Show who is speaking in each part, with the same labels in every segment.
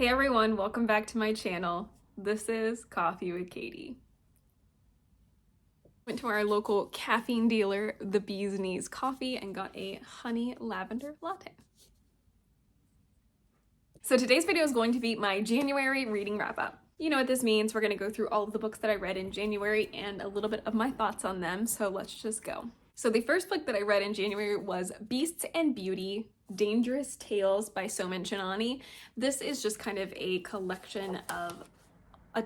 Speaker 1: Hey everyone, welcome back to my channel. This is Coffee with Katie. Went to our local caffeine dealer, the Bee's Knees Coffee, and got a honey lavender latte. So today's video is going to be my January reading wrap up. You know what this means. We're going to go through all of the books that I read in January and a little bit of my thoughts on them, so let's just go. So the first book that I read in January was Beasts and Beauty, Dangerous Tales by Soman Shinani. This is just kind of a collection of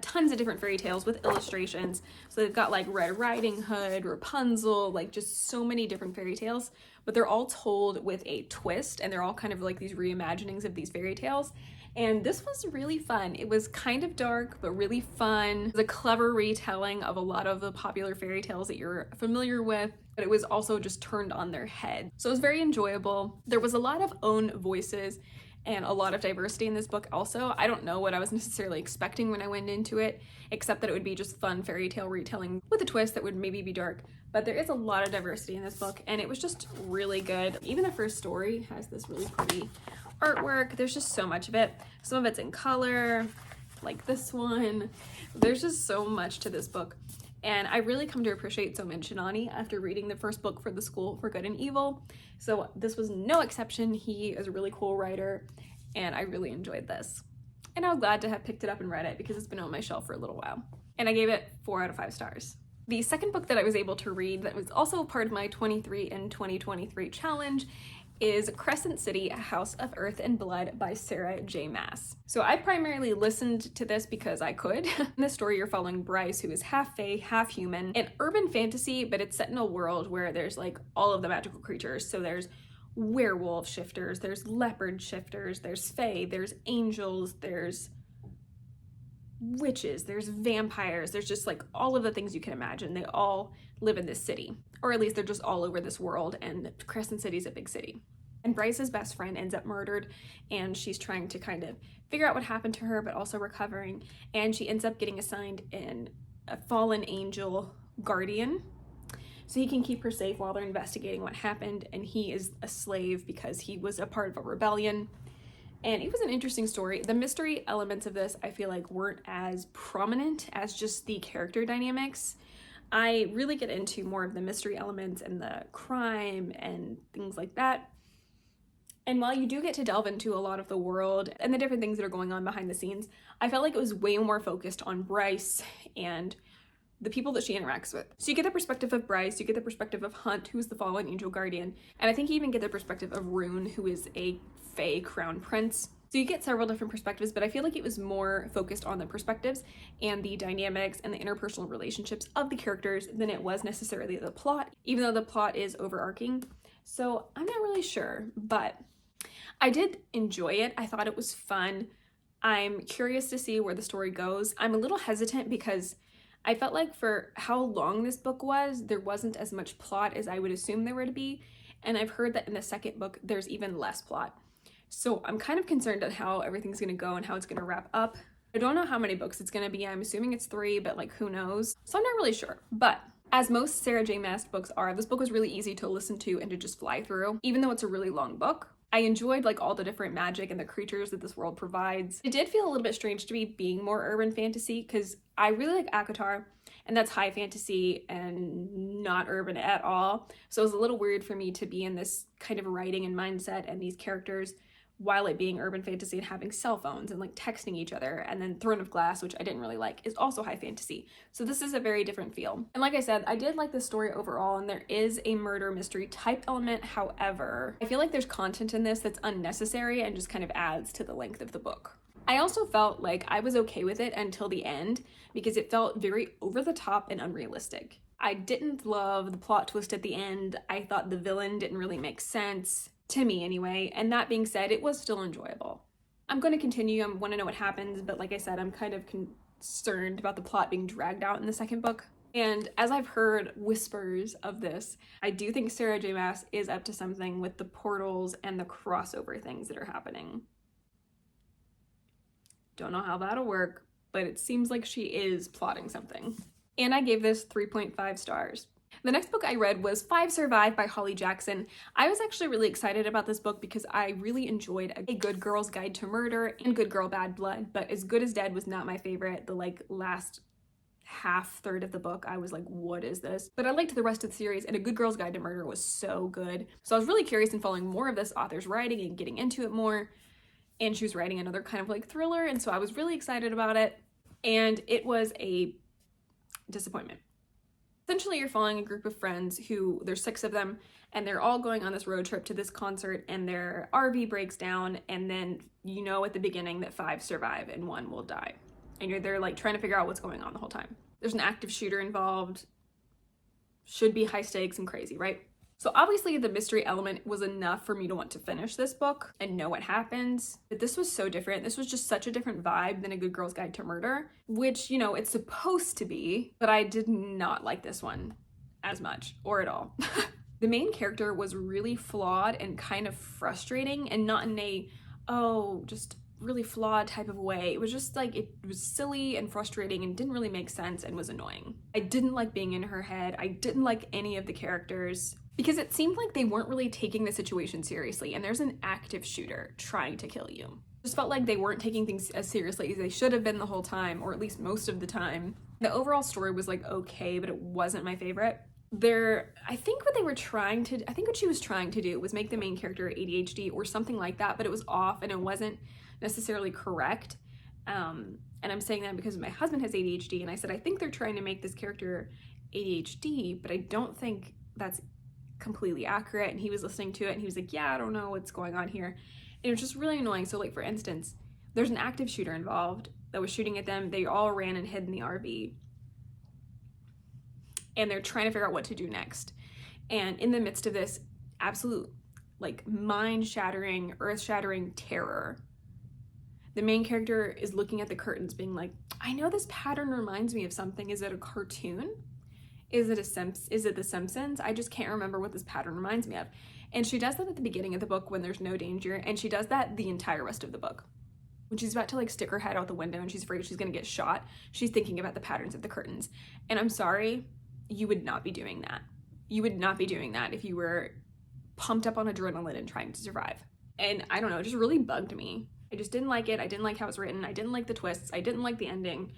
Speaker 1: tons of different fairy tales with illustrations. So they've got like Red Riding Hood, Rapunzel, like just so many different fairy tales, but they're all told with a twist and they're all kind of like these reimaginings of these fairy tales. And this was really fun. It was kind of dark, but really fun. It was a clever retelling of a lot of the popular fairy tales that you're familiar with, but it was also just turned on their head. So it was very enjoyable. There was a lot of own voices and a lot of diversity in this book also. I don't know what I was necessarily expecting when I went into it, except that it would be just fun fairy tale retelling with a twist that would maybe be dark. But there is a lot of diversity in this book, and it was just really good. Even the first story has this really pretty artwork. There's just so much of it. Some of it's in color, like this one. There's just so much to this book. And I really come to appreciate Soman Shinani after reading the first book for The School for Good and Evil. So this was no exception. He is a really cool writer, and I really enjoyed this. And I was glad to have picked it up and read it because it's been on my shelf for a little while. And I gave it 4 out of 5 stars. The second book that I was able to read that was also part of my 23 in 2023 challenge is Crescent City, A House of Earth and Blood by Sarah J. Maas. So I primarily listened to this because I could. In this story, you're following Bryce, who is half fae, half human, an urban fantasy, but it's set in a world where there's like all of the magical creatures. So there's werewolf shifters, there's leopard shifters, there's fae, there's angels, there's witches, there's vampires, there's just like all of the things you can imagine. They all live in this city, or at least they're just all over this world, and Crescent City is a big city. And Bryce's best friend ends up murdered, and she's trying to kind of figure out what happened to her, but also recovering, and she ends up getting assigned in a fallen angel guardian so he can keep her safe while they're investigating what happened, and he is a slave because he was a part of a rebellion. And it was an interesting story. The mystery elements of this, I feel like, weren't as prominent as just the character dynamics. I really get into more of the mystery elements and the crime and things like that. And while you do get to delve into a lot of the world and the different things that are going on behind the scenes, I felt like it was way more focused on Bryce and the people that she interacts with. So you get the perspective of Bryce, you get the perspective of Hunt, who's the fallen angel guardian, and I think you even get the perspective of Rune, who is a fae crown prince. So you get several different perspectives, but I feel like it was more focused on the perspectives and the dynamics and the interpersonal relationships of the characters than it was necessarily the plot, even though the plot is overarching. So I'm not really sure, but I did enjoy it. I thought it was fun. I'm curious to see where the story goes. I'm a little hesitant because I felt like for how long this book was, there wasn't as much plot as I would assume there were to be. And I've heard that in the second book, there's even less plot. So I'm kind of concerned at how everything's going to go and how it's going to wrap up. I don't know how many books it's going to be. I'm assuming it's 3, but like who knows? So I'm not really sure. But as most Sarah J. Maas books are, this book was really easy to listen to and to just fly through, even though it's a really long book. I enjoyed like all the different magic and the creatures that this world provides. It did feel a little bit strange to me being more urban fantasy because I really like ACOTAR, and that's high fantasy and not urban at all. So it was a little weird for me to be in this kind of writing and mindset and these characters while it being urban fantasy and having cell phones and like texting each other. And then Throne of Glass, which I didn't really like, is also high fantasy. So this is a very different feel. And like I said, I did like the story overall, and there is a murder mystery type element. However, I feel like there's content in this that's unnecessary and just kind of adds to the length of the book. I also felt like I was okay with it until the end because it felt very over the top and unrealistic. I didn't love the plot twist at the end. I thought the villain didn't really make sense, to me anyway, and that being said, it was still enjoyable. I'm going to continue. I want to know what happens, but like I said, I'm kind of concerned about the plot being dragged out in the second book. And as I've heard whispers of this, I do think Sarah J. Maas is up to something with the portals and the crossover things that are happening. Don't know how that'll work, but it seems like she is plotting something. And I gave this 3.5 stars. The next book I read was Five Survive by Holly Jackson. I was actually really excited about this book because I really enjoyed A Good Girl's Guide to Murder and Good Girl Bad Blood, but As Good as Dead was not my favorite. The last third of the book, I was like, what is this? But I liked the rest of the series, and A Good Girl's Guide to Murder was so good. So I was really curious in following more of this author's writing and getting into it more. And she was writing another kind of like thriller, and so I was really excited about it. And it was a disappointment. Essentially, you're following a group of friends who, there's 6 of them, and they're all going on this road trip to this concert, and their RV breaks down, and then you know at the beginning that 5 survive and 1 will die. And you're there like trying to figure out what's going on the whole time. There's an active shooter involved. Should be high stakes and crazy, right? So obviously the mystery element was enough for me to want to finish this book and know what happens. But this was so different. This was just such a different vibe than A Good Girl's Guide to Murder, which, you know, it's supposed to be, but I did not like this one as much or at all. The main character was really flawed and kind of frustrating, and not in a, oh, just really flawed type of way. It was just like, it was silly and frustrating and didn't really make sense and was annoying. I didn't like being in her head. I didn't like any of the characters because it seemed like they weren't really taking the situation seriously, and there's an active shooter trying to kill you. Just felt like they weren't taking things as seriously as they should have been the whole time, or at least most of the time. The overall story was like okay, but it wasn't my favorite. I think what she was trying to do was make the main character ADHD or something like that, but it was off and it wasn't necessarily correct. And I'm saying that because my husband has ADHD, and I said, I think they're trying to make this character ADHD, but I don't think that's completely accurate. And he was listening to it and he was like, yeah, I don't know what's going on here. And it was just really annoying. So like, for instance, there's an active shooter involved that was shooting at them. They all ran and hid in the RV. And they're trying to figure out what to do next. And in the midst of this absolute like mind-shattering, earth-shattering terror, the main character is looking at the curtains being like, I know this pattern reminds me of something. Is it a cartoon? Is it The Simpsons? I just can't remember what this pattern reminds me of. And she does that at the beginning of the book when there's no danger, and she does that the entire rest of the book. When she's about to like stick her head out the window and she's afraid she's gonna get shot, she's thinking about the patterns of the curtains. And I'm sorry, you would not be doing that. You would not be doing that if you were pumped up on adrenaline and trying to survive. And I don't know, it just really bugged me. I just didn't like it. I didn't like how it was written. I didn't like the twists. I didn't like the ending.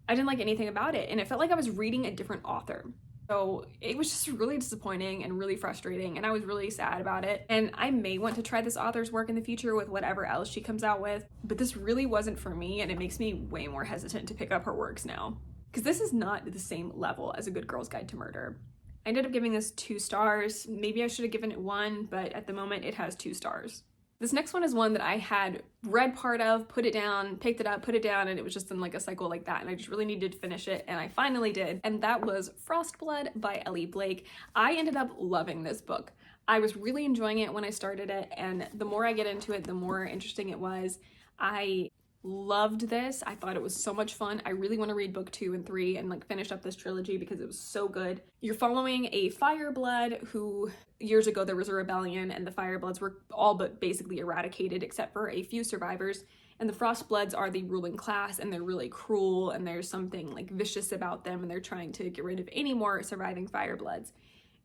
Speaker 1: I didn't like anything about it. And it felt like I was reading a different author. So it was just really disappointing and really frustrating. And I was really sad about it. And I may want to try this author's work in the future with whatever else she comes out with. But this really wasn't for me. And it makes me way more hesitant to pick up her works now. Because this is not the same level as A Good Girl's Guide to Murder. I ended up giving this 2 stars. Maybe I should have given it 1, but at the moment it has 2 stars. This next one is one that I had read part of, put it down, picked it up, put it down, and it was just in like a cycle like that, and I just really needed to finish it, and I finally did, and that was Frostblood by Ellie Blake. I ended up loving this book. I was really enjoying it when I started it, and the more I get into it, the more interesting it was. I loved this. I thought it was so much fun. I really want to read book 2 and 3 and like finish up this trilogy because it was so good. You're following a Fireblood who years ago there was a rebellion and the Firebloods were all but basically eradicated except for a few survivors. And the Frostbloods are the ruling class, and they're really cruel, and there's something like vicious about them, and they're trying to get rid of any more surviving Firebloods.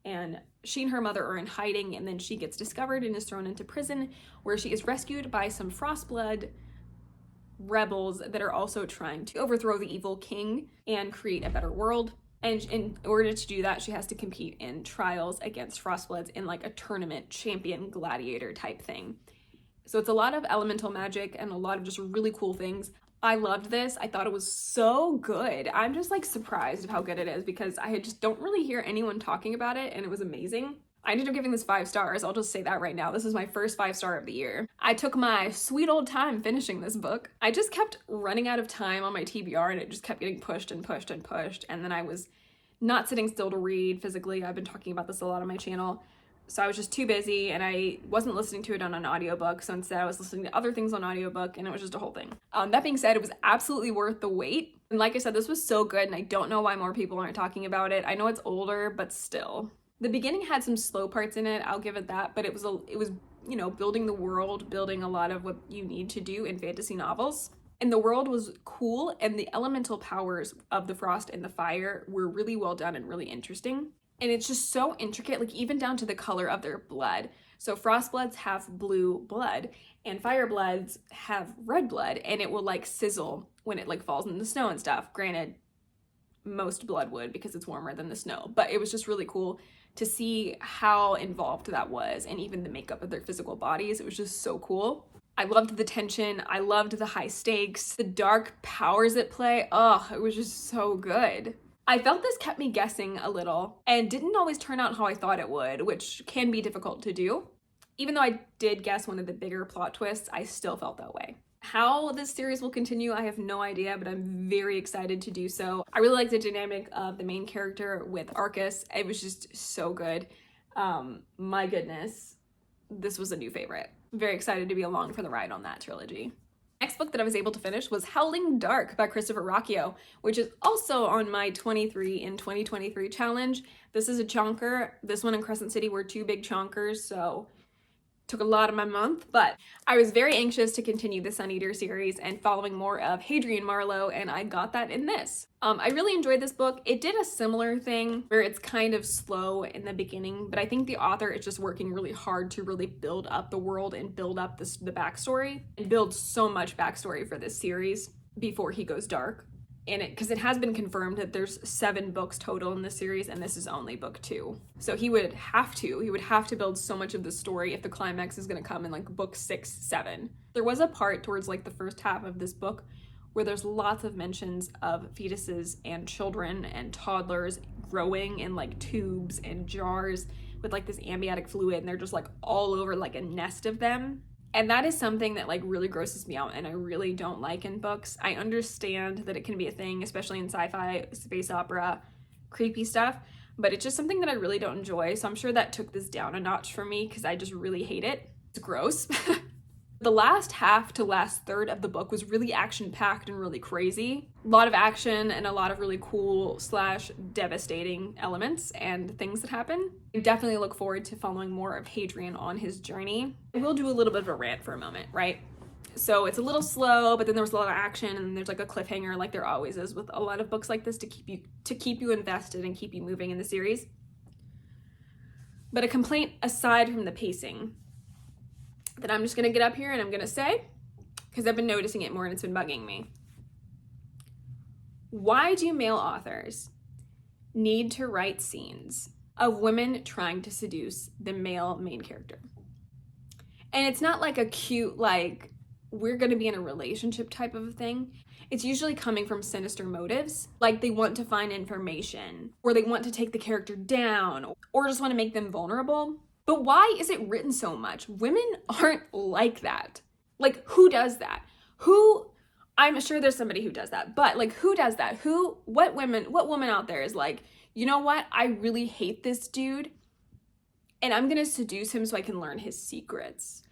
Speaker 1: And she and her mother are in hiding, and then she gets discovered and is thrown into prison, where she is rescued by some Frostblood rebels that are also trying to overthrow the evil king and create a better world. And in order to do that, she has to compete in trials against Frostbloods in like a tournament champion gladiator type thing. So it's a lot of elemental magic and a lot of just really cool things. I loved this. I thought it was so good. I'm just like surprised of how good it is because I just don't really hear anyone talking about it, and it was amazing. I ended up giving this 5 stars. I'll just say that right now. This is my first 5-star of the year. I took my sweet old time finishing this book. I just kept running out of time on my TBR, and it just kept getting pushed and pushed and pushed. And then I was not sitting still to read physically. I've been talking about this a lot on my channel. So I was just too busy, and I wasn't listening to it on an audiobook. So instead I was listening to other things on audiobook, and it was just a whole thing. That being said, it was absolutely worth the wait. And like I said, this was so good, and I don't know why more people aren't talking about it. I know it's older, but still. The beginning had some slow parts in it, I'll give it that, but it was, you know, building the world, building a lot of what you need to do in fantasy novels. And the world was cool, and the elemental powers of the frost and the fire were really well done and really interesting. And it's just so intricate, like even down to the color of their blood. So Frostbloods have blue blood and Firebloods have red blood, and it will like sizzle when it like falls in the snow and stuff. Granted, most blood would because it's warmer than the snow, but it was just really cool to see how involved that was, and even the makeup of their physical bodies. It was just so cool. I loved the tension. I loved the high stakes, the dark powers at play. Oh, it was just so good. I felt this kept me guessing a little and didn't always turn out how I thought it would, which can be difficult to do. Even though I did guess one of the bigger plot twists, I still felt that way. How this series will continue, I have no idea, but I'm very excited to do so. I really like the dynamic of the main character with Arcus. It was just so good. My goodness, this was a new favorite. Very excited to be along for the ride on that trilogy. Next book that I was able to finish was Howling Dark by Christopher Rocchio, which is also on my 23 in 2023 challenge. This is a chonker. This one and Crescent City were two big chonkers, so took a lot of my month, but I was very anxious to continue the Sun Eater series and following more of Hadrian Marlowe, and I got that in this. I really enjoyed this book. It did a similar thing where it's kind of slow in the beginning, but I think the author is just working really hard to really build up the world and build up the backstory, and build so much backstory for this series before he goes dark. In it, because it has been confirmed that there's 7 books total in this series, and this is only book 2. So he would have to build so much of the story if the climax is going to come in like book 6, 7. There was a part towards like the first half of this book where there's lots of mentions of fetuses and children and toddlers growing in like tubes and jars with like this amniotic fluid, and they're just like all over like a nest of them. And that is something that like really grosses me out and I really don't like in books. I understand that it can be a thing, especially in sci-fi, space opera, creepy stuff, but it's just something that I really don't enjoy. So I'm sure that took this down a notch for me because I just really hate it. It's gross. The last half to last third of the book was really action-packed and really crazy. A lot of action and a lot of really cool / devastating elements and things that happen. I definitely look forward to following more of Hadrian on his journey. I will do a little bit of a rant for a moment, right? So it's a little slow, but then there was a lot of action and there's like a cliffhanger like there always is with a lot of books like this to keep you invested and keep you moving in the series. But a complaint aside from the pacing that I'm just gonna get up here and I'm gonna say, because I've been noticing it more and it's been bugging me. Why do male authors need to write scenes of women trying to seduce the male main character? And it's not like a cute, like, we're gonna be in a relationship type of a thing. It's usually coming from sinister motives, like they want to find information, or they want to take the character down, or just want to make them vulnerable. But why is it written so much? Women aren't like that. Like, who does that? I'm sure there's somebody who does that, but like, who does that? What woman out there is like, you know what? I really hate this dude and I'm gonna seduce him so I can learn his secrets.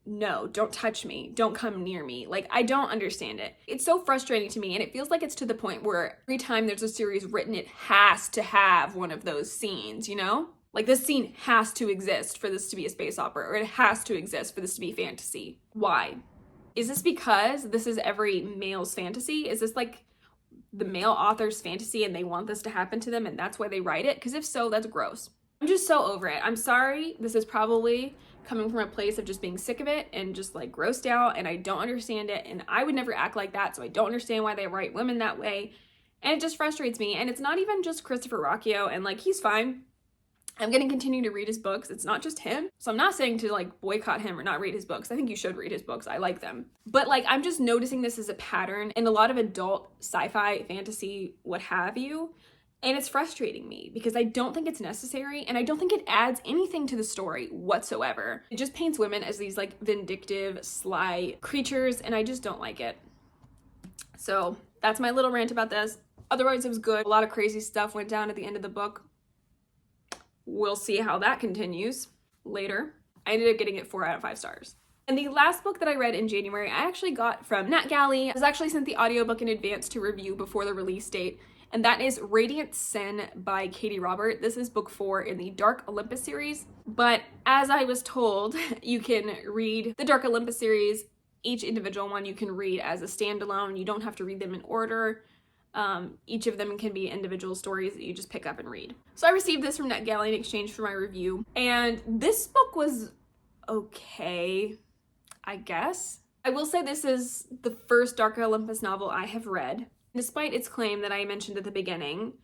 Speaker 1: No, don't touch me. Don't come near me. Like, I don't understand it. It's so frustrating to me, and it feels like it's to the point where every time there's a series written, it has to have one of those scenes, you know? Like, this scene has to exist for this to be a space opera, or it has to exist for this to be fantasy. Why? Is this because this is every male's fantasy? Is this like the male author's fantasy and they want this to happen to them and that's why they write it? Because if so, that's gross. I'm just so over it. I'm sorry. This is probably coming from a place of just being sick of it and just like grossed out, and I don't understand it, and I would never act like that, so I don't understand why they write women that way, and it just frustrates me. And it's not even just Christopher Rocchio, and like, he's fine. I'm going to continue to read his books. It's not just him. So I'm not saying to like boycott him or not read his books. I think you should read his books. I like them. But like, I'm just noticing this as a pattern in a lot of adult sci-fi, fantasy, what have you. And it's frustrating me because I don't think it's necessary, and I don't think it adds anything to the story whatsoever. It just paints women as these like vindictive, sly creatures, and I just don't like it. So that's my little rant about this. Otherwise, it was good. A lot of crazy stuff went down at the end of the book. We'll see how that continues later. I ended up getting it 4 out of 5 stars. And the last book that I read in January, I actually got from NetGalley. I was actually sent the audiobook in advance to review before the release date, and that is Radiant Sin by Katie Robert. This is book 4 in the Dark Olympus series. But as I was told, you can read the Dark Olympus series, each individual one you can read as a standalone. You don't have to read them in order. Each of them can be individual stories that you just pick up and read. So I received this from NetGalley in exchange for my review, and this book was okay, I guess. I will say this is the first Dark Olympus novel I have read. Despite its claim that I mentioned at the beginning,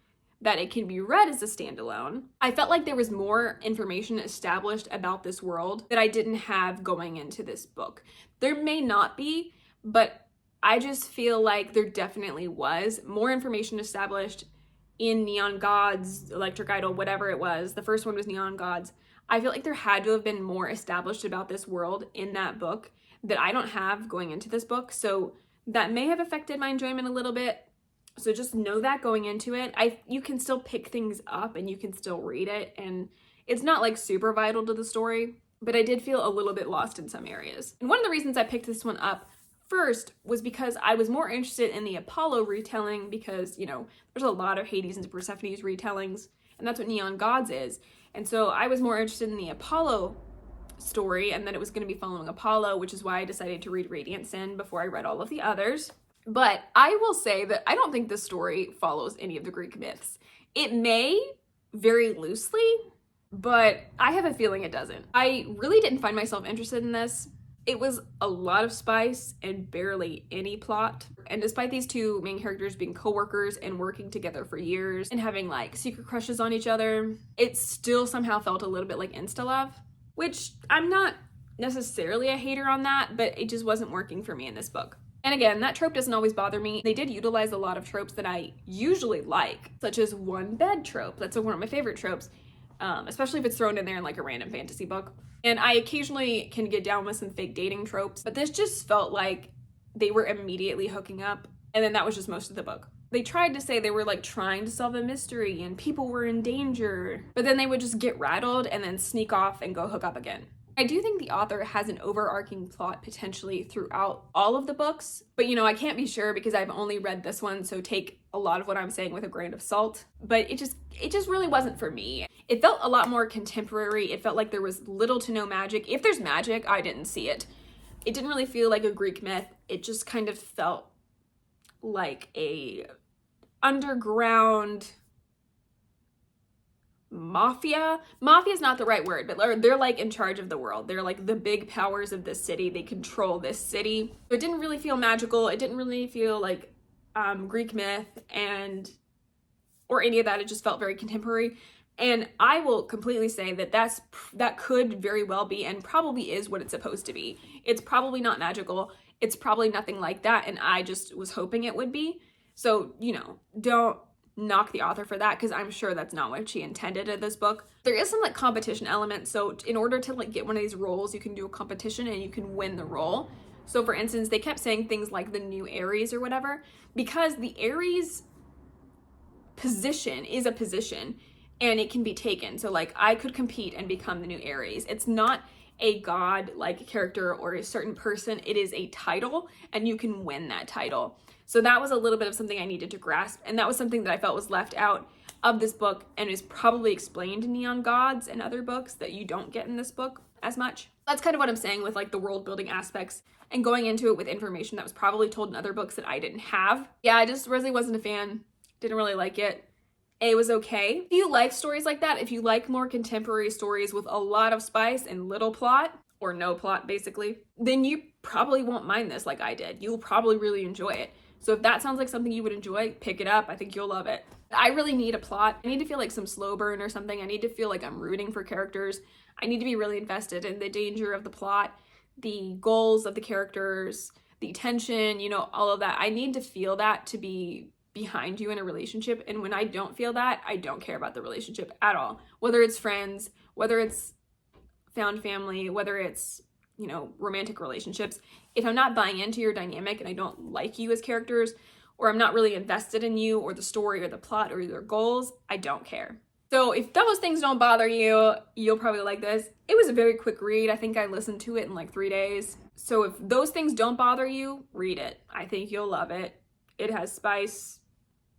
Speaker 1: that it can be read as a standalone, I felt like there was more information established about this world that I didn't have going into this book. There may not be, but I just feel like there definitely was more information established in Neon Gods, Electric Idol, whatever it was. The first one was Neon Gods. I feel like there had to have been more established about this world in that book that I don't have going into this book. So that may have affected my enjoyment a little bit. So just know that going into it. You can still pick things up and you can still read it, and it's not like super vital to the story, but I did feel a little bit lost in some areas. And one of the reasons I picked this one up first was because I was more interested in the Apollo retelling because, you know, there's a lot of Hades and Persephone's retellings, and that's what Neon Gods is. And so I was more interested in the Apollo story and that it was going to be following Apollo, which is why I decided to read Radiant Sin before I read all of the others. But I will say that I don't think this story follows any of the Greek myths. It may, very loosely, but I have a feeling it doesn't. I really didn't find myself interested in this. It was a lot of spice and barely any plot. And despite these two main characters being co-workers and working together for years and having like secret crushes on each other, it still somehow felt a little bit like insta-love, which I'm not necessarily a hater on that, but it just wasn't working for me in this book. And again, that trope doesn't always bother me. They did utilize a lot of tropes that I usually like, such as one bed trope. That's one of my favorite tropes, especially if it's thrown in there in like a random fantasy book. And I occasionally can get down with some fake dating tropes, but this just felt like they were immediately hooking up, and then that was just most of the book. They tried to say they were like trying to solve a mystery and people were in danger, but then they would just get rattled and then sneak off and go hook up again. I do think the author has an overarching plot potentially throughout all of the books, but you know, I can't be sure because I've only read this one, so take a lot of what I'm saying with a grain of salt. But it just really wasn't for me. It felt a lot more contemporary. It felt like there was little to no magic. If there's magic, I didn't see it. It didn't really feel like a Greek myth. It just kind of felt like a underground mafia. Mafia is not the right word, but they're like in charge of the world. They're like the big powers of this city. They control this city. It didn't really feel magical. It didn't really feel like Greek myth or any of that. It just felt very contemporary. And I will completely say that that could very well be and probably is what it's supposed to be. It's probably not magical. It's probably nothing like that. And I just was hoping it would be. So, you know, don't knock the author for that because I'm sure that's not what she intended in this book. There is some like competition element. So in order to like get one of these roles, you can do a competition and you can win the role. So for instance, they kept saying things like the new Ares or whatever, because the Ares position is a position and it can be taken. So like I could compete and become the new Ares. It's not a god like character or a certain person. It is a title and you can win that title. So that was a little bit of something I needed to grasp, and that was something that I felt was left out of this book and is probably explained in Neon Gods and other books that you don't get in this book as much. That's kind of what I'm saying with like the world building aspects and going into it with information that was probably told in other books that I didn't have. Yeah, I just really wasn't a fan. Didn't really like it. It was okay. If you like stories like that, if you like more contemporary stories with a lot of spice and little plot, or no plot basically, then you probably won't mind this like I did. You'll probably really enjoy it. So if that sounds like something you would enjoy, pick it up. I think you'll love it. I really need a plot. I need to feel like some slow burn or something. I need to feel like I'm rooting for characters. I need to be really invested in the danger of the plot, the goals of the characters, the tension, you know, all of that. I need to feel that to be behind you in a relationship. And when I don't feel that, I don't care about the relationship at all. Whether it's friends, whether it's found family, whether it's, you know, romantic relationships. If I'm not buying into your dynamic and I don't like you as characters, or I'm not really invested in you or the story or the plot or your goals, I don't care. So if those things don't bother you, you'll probably like this. It was a very quick read. I think I listened to it in like 3 days. So if those things don't bother you, read it. I think you'll love it. It has spice.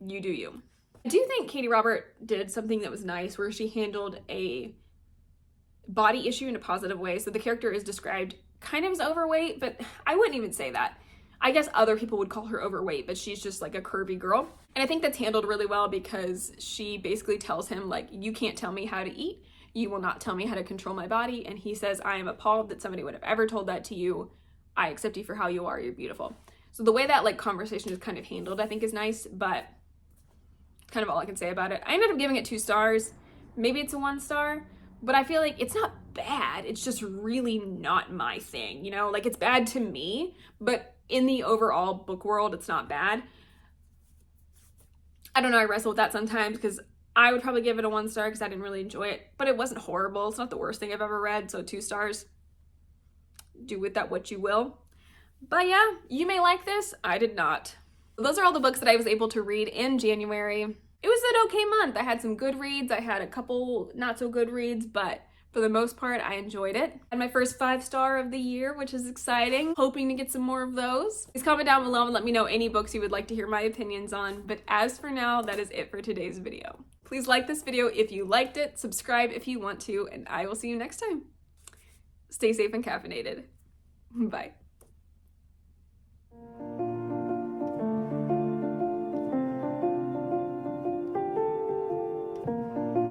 Speaker 1: You do you. I do think Katie Robert did something that was nice where she handled a body issue in a positive way. So the character is described kind of as overweight, but I wouldn't even say that. I guess other people would call her overweight, but she's just like a curvy girl. And I think that's handled really well because she basically tells him, like, you can't tell me how to eat. You will not tell me how to control my body. And he says, I am appalled that somebody would have ever told that to you. I accept you for how you are. You're beautiful. So the way that like conversation is kind of handled, I think is nice, but kind of all I can say about it. I ended up giving it 2 stars. Maybe it's a 1 star, but I feel like it's not bad. It's just really not my thing, you know? Like, it's bad to me, but in the overall book world, it's not bad. I don't know, I wrestle with that sometimes because I would probably give it a 1 star because I didn't really enjoy it, but it wasn't horrible. It's not the worst thing I've ever read, so 2 stars. Do with that what you will. But yeah, you may like this. I did not. Those are all the books that I was able to read in January. It was an okay month. I had some good reads. I had a couple not so good reads, but for the most part, I enjoyed it. I had my first 5-star of the year, which is exciting. Hoping to get some more of those. Please comment down below and let me know any books you would like to hear my opinions on. But as for now, that is it for today's video. Please like this video if you liked it, subscribe if you want to, and I will see you next time. Stay safe and caffeinated. Bye.